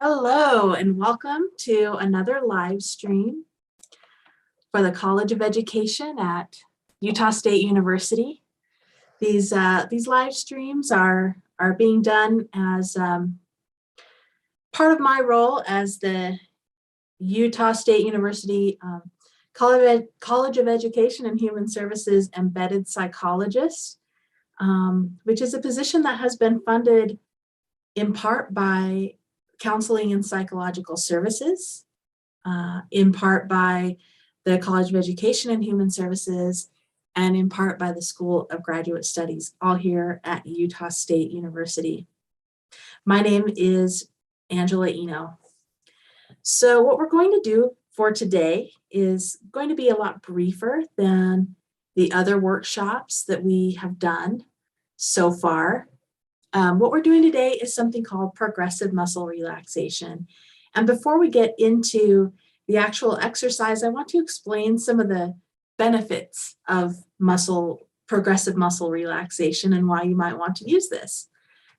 Hello and welcome to another live stream for the College of Education at Utah State University. These live streams are being done as part of my role as the Utah State University College of Education and Human Services embedded psychologist, which is a position that has been funded in part by Counseling and Psychological Services, in part by the College of Education and Human Services, and in part by the School of Graduate Studies, all here at Utah State University. My name is Angela Eno. So what we're going to do for today is going to be a lot briefer than the other workshops that we have done so far. What we're doing today is something called progressive muscle relaxation. And before we get into the actual exercise, I want to explain some of the benefits of progressive muscle relaxation and why you might want to use this.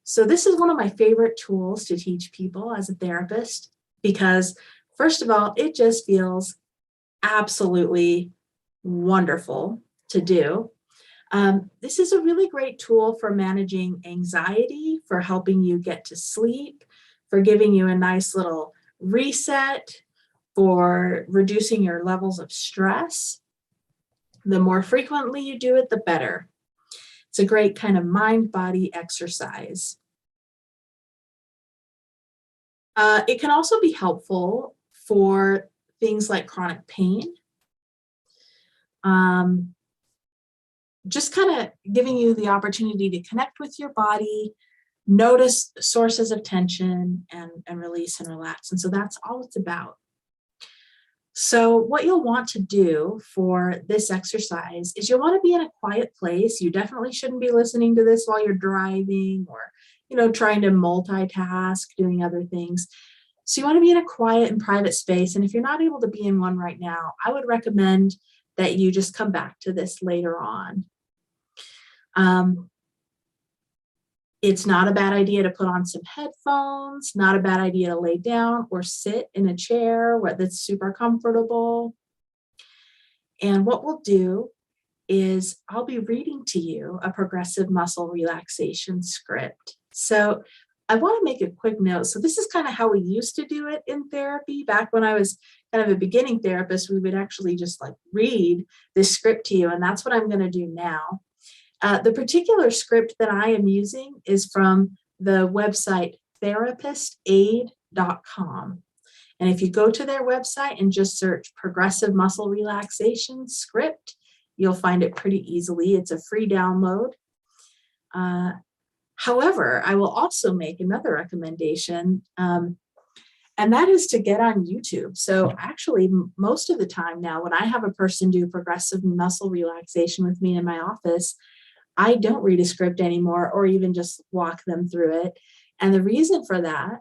So this is one of my favorite tools to teach people as a therapist because, first of all, it just feels absolutely wonderful to do. This is a really great tool for managing anxiety, for helping you get to sleep, for giving you a nice little reset, for reducing your levels of stress. The more frequently you do it, the better. It's a great kind of mind-body exercise. It can also be helpful for things like chronic pain. Just kind of giving you the opportunity to connect with your body, notice sources of tension, and release and relax. And so that's all it's about. So what you'll want to do for this exercise is you'll want to be in a quiet place. You definitely shouldn't be listening to this while you're driving or, trying to multitask, doing other things. So you want to be in a quiet and private space. And if you're not able to be in one right now, I would recommend that you just come back to this later on. It's not a bad idea to put on some headphones, not a bad idea to lay down or sit in a chair that's super comfortable. And what we'll do is I'll be reading to you a progressive muscle relaxation script. So I want to make a quick note. So this is kind of how we used to do it in therapy. Back when I was kind of a beginning therapist, we would actually just read this script to you. And that's what I'm going to do now. The particular script that I am using is from the website therapistaid.com. And if you go to their website and just search progressive muscle relaxation script, you'll find it pretty easily. It's a free download. However, I will also make another recommendation, and that is to get on YouTube. So actually, most of the time now, when I have a person do progressive muscle relaxation with me in my office, I don't read a script anymore or even just walk them through it. And the reason for that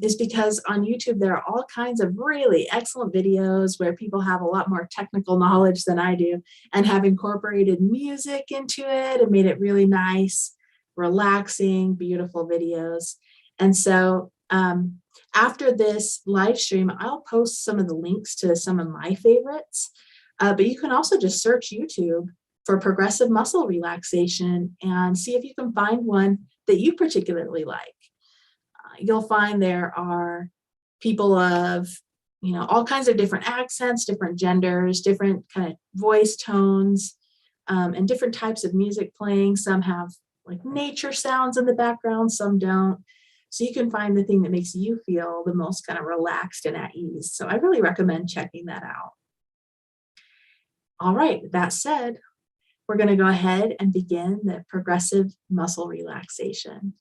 is because on YouTube, there are all kinds of really excellent videos where people have a lot more technical knowledge than I do and have incorporated music into it and made it really nice, relaxing, beautiful videos. And so after this live stream, I'll post some of the links to some of my favorites, but you can also just search YouTube for progressive muscle relaxation and see if you can find one that you particularly like. You'll find there are people of, all kinds of different accents, different genders, different kind of voice tones, and different types of music playing. Some have nature sounds in the background, some don't. So you can find the thing that makes you feel the most kind of relaxed and at ease. So I really recommend checking that out. All right, that said, we're going to go ahead and begin the progressive muscle relaxation.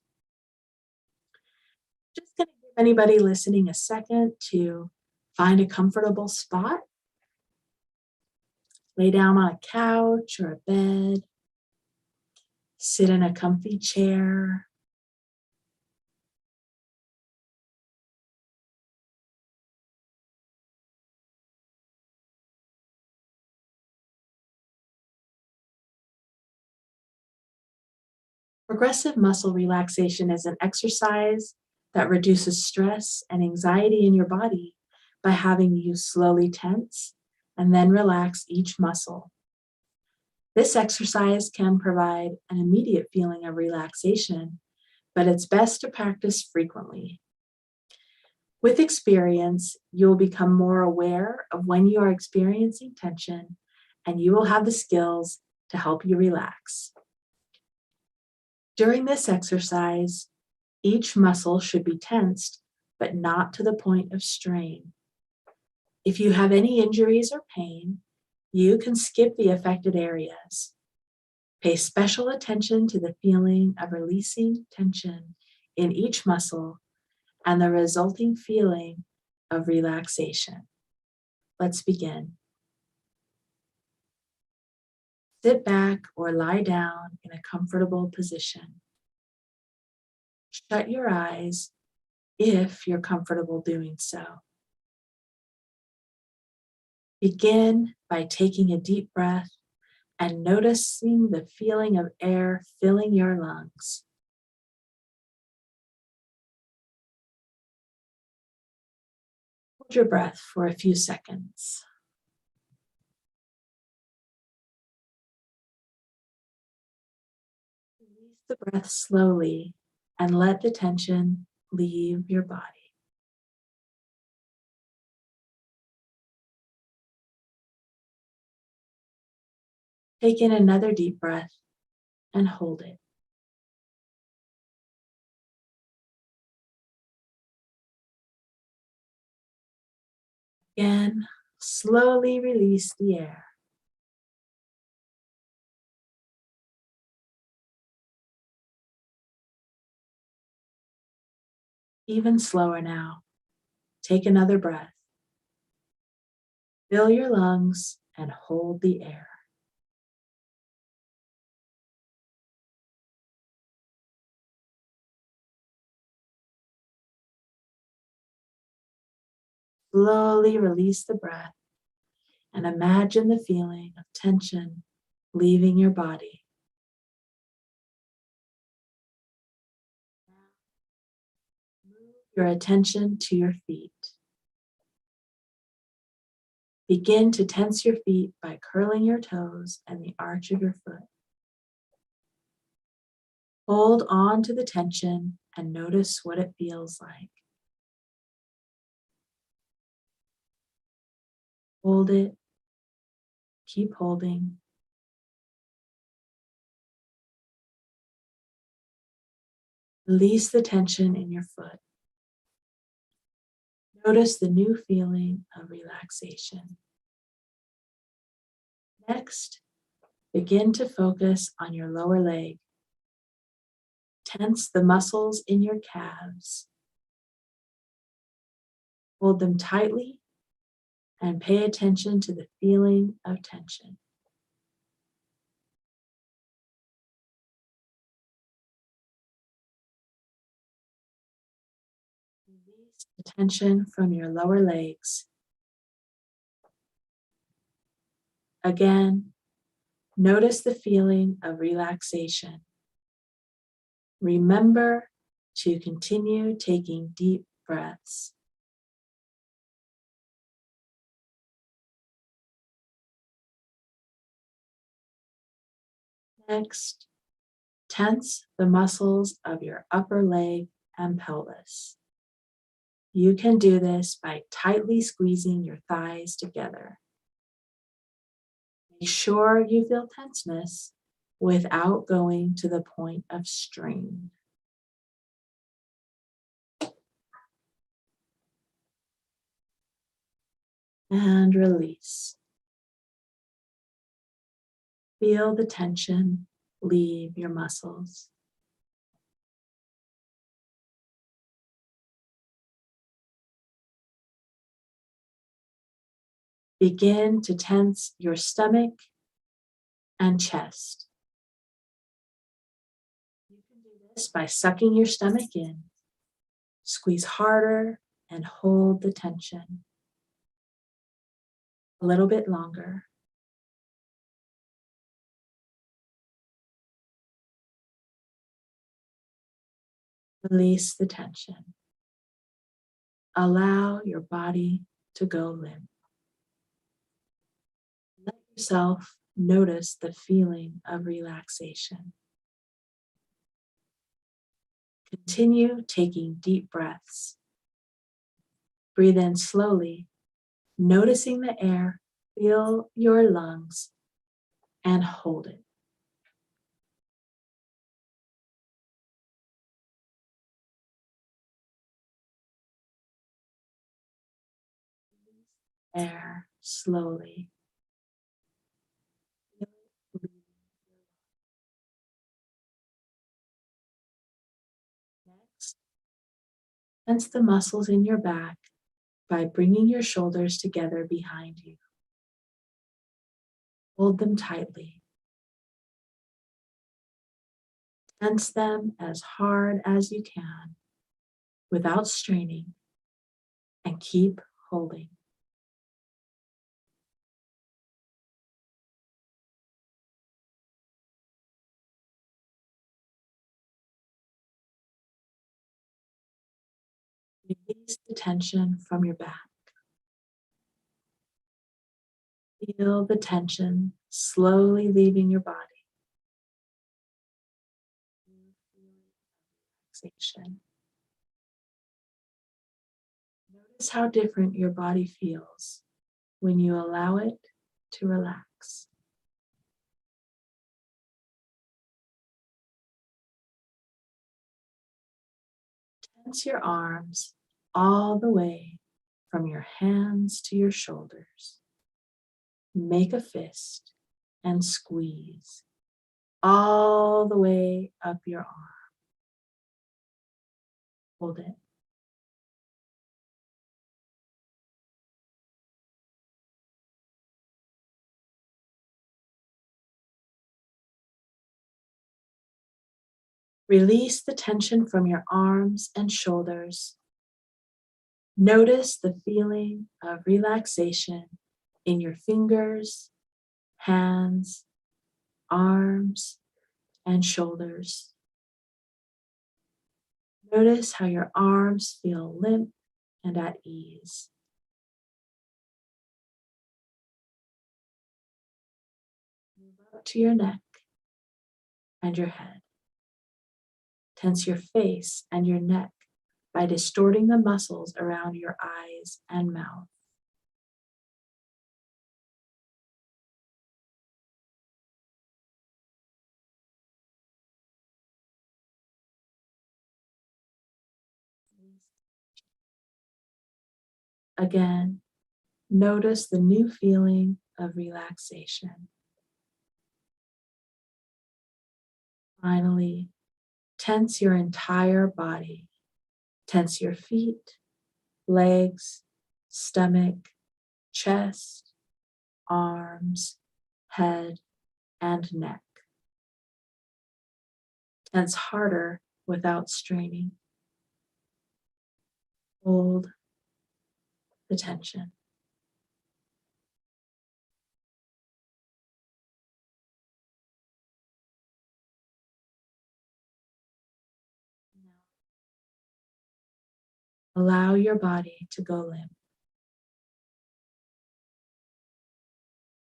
Just going to give anybody listening a second to find a comfortable spot. Lay down on a couch or a bed. Sit in a comfy chair. Progressive muscle relaxation is an exercise that reduces stress and anxiety in your body by having you slowly tense and then relax each muscle. This exercise can provide an immediate feeling of relaxation, but it's best to practice frequently. With experience, you will become more aware of when you are experiencing tension, and you will have the skills to help you relax. During this exercise, each muscle should be tensed, but not to the point of strain. If you have any injuries or pain, you can skip the affected areas. Pay special attention to the feeling of releasing tension in each muscle and the resulting feeling of relaxation. Let's begin. Sit back or lie down in a comfortable position. Shut your eyes if you're comfortable doing so. Begin by taking a deep breath and noticing the feeling of air filling your lungs. Hold your breath for a few seconds. Release the breath slowly and let the tension leave your body. Take in another deep breath and hold it. Again, slowly release the air. Even slower now. Take another breath. Fill your lungs and hold the air. Slowly release the breath and imagine the feeling of tension leaving your body. Move your attention to your feet. Begin to tense your feet by curling your toes and the arch of your foot. Hold on to the tension and notice what it feels like. Hold it. Keep holding. Release the tension in your foot. Notice the new feeling of relaxation. Next, begin to focus on your lower leg. Tense the muscles in your calves. Hold them tightly and pay attention to the feeling of tension. Release the tension from your lower legs. Again, notice the feeling of relaxation. Remember to continue taking deep breaths. Next, tense the muscles of your upper leg and pelvis. You can do this by tightly squeezing your thighs together. Make sure you feel tenseness without going to the point of strain. And release. Feel the tension leave your muscles. Begin to tense your stomach and chest. You can do this by sucking your stomach in. Squeeze harder and hold the tension. A little bit longer. Release the tension. allow your body to go limp. Let yourself notice the feeling of relaxation. Continue taking deep breaths. Breathe in slowly, noticing the air, feel your lungs, and hold it. Air slowly. Next, tense the muscles in your back by bringing your shoulders together behind you. Hold them tightly. Tense them as hard as you can without straining, and keep holding. Release the tension from your back. Feel the tension slowly leaving your body. Relaxation. Notice how different your body feels when you allow it to relax. Tense your arms all the way from your hands to your shoulders. Make a fist and squeeze all the way up your arm. Hold it. Release the tension from your arms and shoulders. Notice the feeling of relaxation in your fingers, hands, arms, and shoulders. Notice how your arms feel limp and at ease. Move up to your neck and your head. Tense your face and your neck by distorting the muscles around your eyes and mouth. Again, notice the new feeling of relaxation. Finally, tense your entire body. Tense your feet, legs, stomach, chest, arms, head, and neck. Tense harder without straining. Hold the tension. Allow your body to go limp.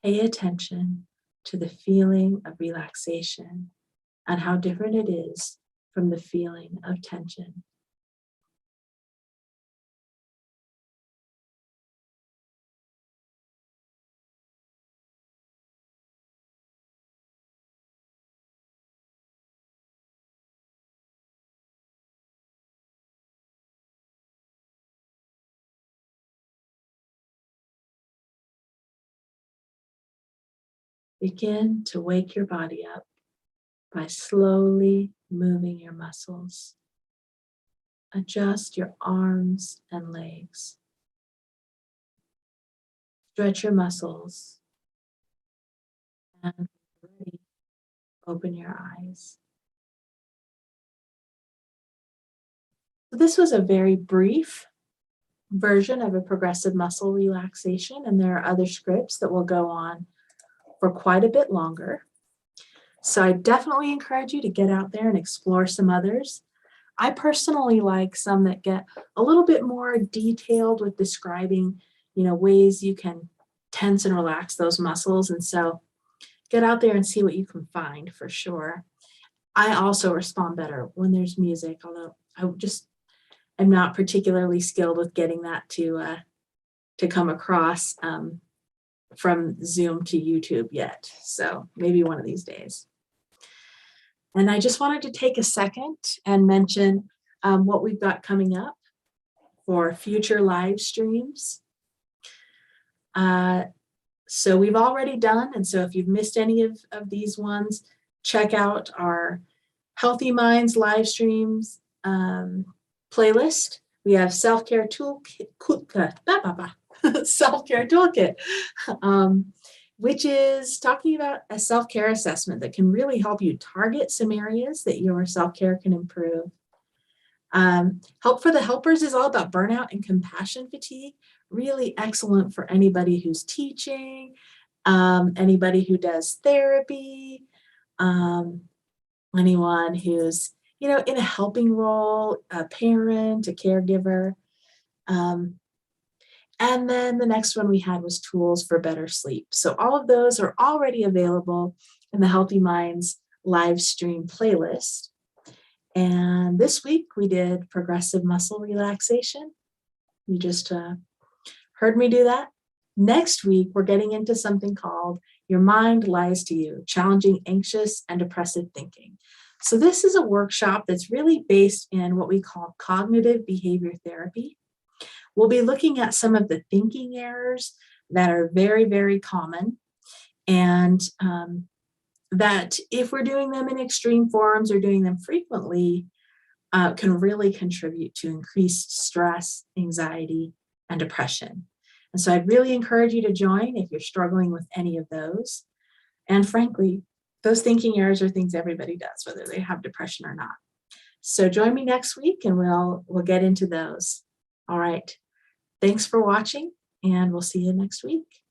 Pay attention to the feeling of relaxation and how different it is from the feeling of tension. Begin to wake your body up by slowly moving your muscles. Adjust your arms and legs. Stretch your muscles. And ready, open your eyes. So this was a very brief version of a progressive muscle relaxation, and there are other scripts that will go on for quite a bit longer. So I definitely encourage you to get out there and explore some others. I personally like some that get a little bit more detailed with describing, ways you can tense and relax those muscles. And so get out there and see what you can find for sure. I also respond better when there's music, although I just am not particularly skilled with getting that to come across from Zoom to YouTube yet. So maybe one of these days. And I just wanted to take a second and mention what we've got coming up for future live streams. So we've already done, and so if you've missed any of these ones, check out our Healthy Minds live streams playlist. We have self-care toolkit, self-care toolkit, which is talking about a self-care assessment that can really help you target some areas that your self-care can improve. Help for the Helpers is all about burnout and compassion fatigue. Really excellent for anybody who's teaching, anybody who does therapy, anyone who's, in a helping role, a parent, a caregiver. And then the next one we had was tools for better sleep. So all of those are already available in the Healthy Minds live stream playlist. And this week we did progressive muscle relaxation. You just heard me do that. Next week, we're getting into something called Your Mind Lies to You, Challenging Anxious and Depressive Thinking. So this is a workshop that's really based in what we call cognitive behavior therapy. We'll be looking at some of the thinking errors that are very, very common, and that if we're doing them in extreme forms or doing them frequently, can really contribute to increased stress, anxiety, and depression. And so I'd really encourage you to join if you're struggling with any of those. And frankly, those thinking errors are things everybody does, whether they have depression or not. So join me next week and we'll get into those. All right. Thanks for watching, and we'll see you next week.